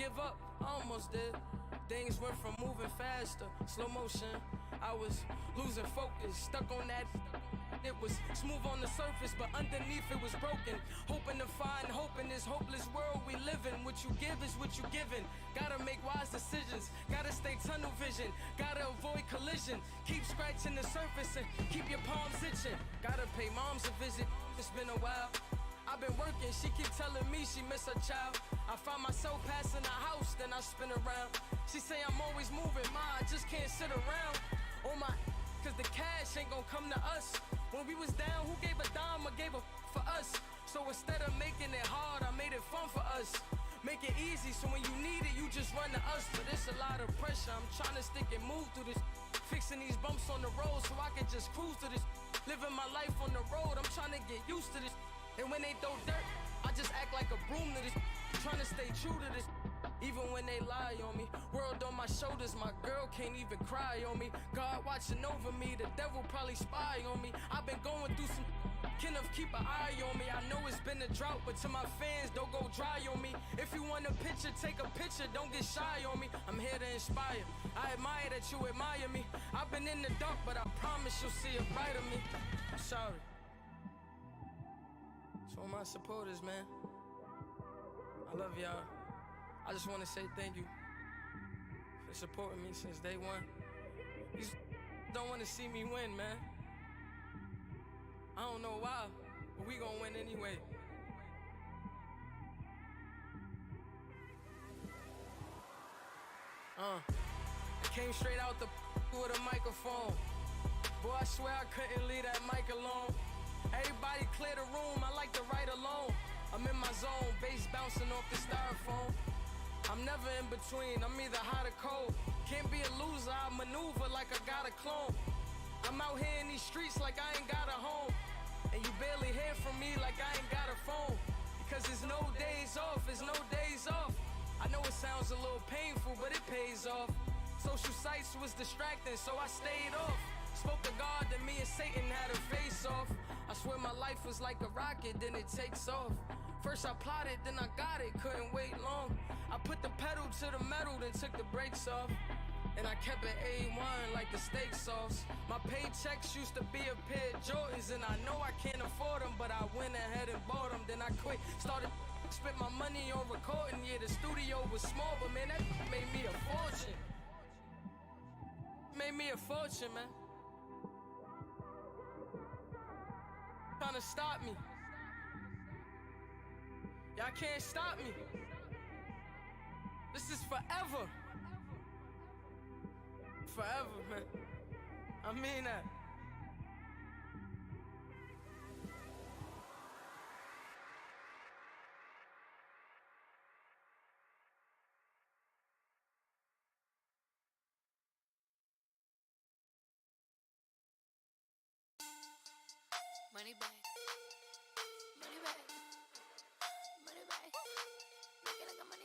give up, I almost did. Things went from moving faster, slow motion. I was losing focus, stuck on that. It was smooth on the surface, but underneath it was broken. Hoping to find hope in this hopeless world we live in. What you give is what you given. Gotta make wise decisions, gotta stay tunnel vision, gotta avoid collision. Keep scratching the surface and keep your palms itching. Gotta pay moms a visit, it's been a while. I've been working, she keep telling me she miss her child. I find myself passing the house, then I spin around. She say I'm always moving, ma, I just can't sit around. Oh my, cause the cash ain't gon' come to us. When we was down, who gave a dime or gave a for us? So instead of making it hard, I made it fun for us. Make it easy, so when you need it, you just run to us. But it's a lot of pressure, I'm trying to stick and move through this. Fixing these bumps on the road so I can just cruise to this. Living my life on the road, I'm trying to get used to this. And when they throw dirt, I just act like a broom to this. Trying to stay true to this. Even when they lie on me, world on my shoulders, my girl can't even cry on me. God watching over me, the devil probably spy on me. I've been going through some, Kenneth keep an eye on me. I know it's been a drought, but to my fans, don't go dry on me. If you want a picture, take a picture, don't get shy on me. I'm here to inspire, I admire that you admire me. I've been in the dark, but I promise you'll see a bright of me. I'm sorry. To all my supporters, man, I love y'all. I just want to say thank you for supporting me since day one. You don't want to see me win, man. I don't know why, but we gonna win anyway. I came straight out the with a microphone. Boy, I swear I couldn't leave that mic alone. Everybody clear the room, I like to write alone. I'm in my zone, bass bouncing off the styrofoam. I'm never in between, I'm either hot or cold. Can't be a loser, I maneuver like I got a clone. I'm out here in these streets like I ain't got a home. And you barely hear from me like I ain't got a phone. Because there's no days off, there's no days off. I know it sounds a little painful, but it pays off. Social sites was distracting, so I stayed off. Spoke to God that me and Satan had a face off. I swear my life was like a rocket, then it takes off. First I plotted, then I got it, couldn't wait long. I put the pedal to the metal, then took the brakes off. And I kept it A1 like the steak sauce. My paychecks used to be a pair of Jordans, and I know I can't afford them, but I went ahead and bought them. Then I quit, started spent my money on recording. Yeah, the studio was small, but man, that made me a fortune. Made me a fortune, man. Trying to stop me. Y'all can't stop me. This is forever. Forever, man. I mean that. Money bag. Money bag. Money bag. Looking like a money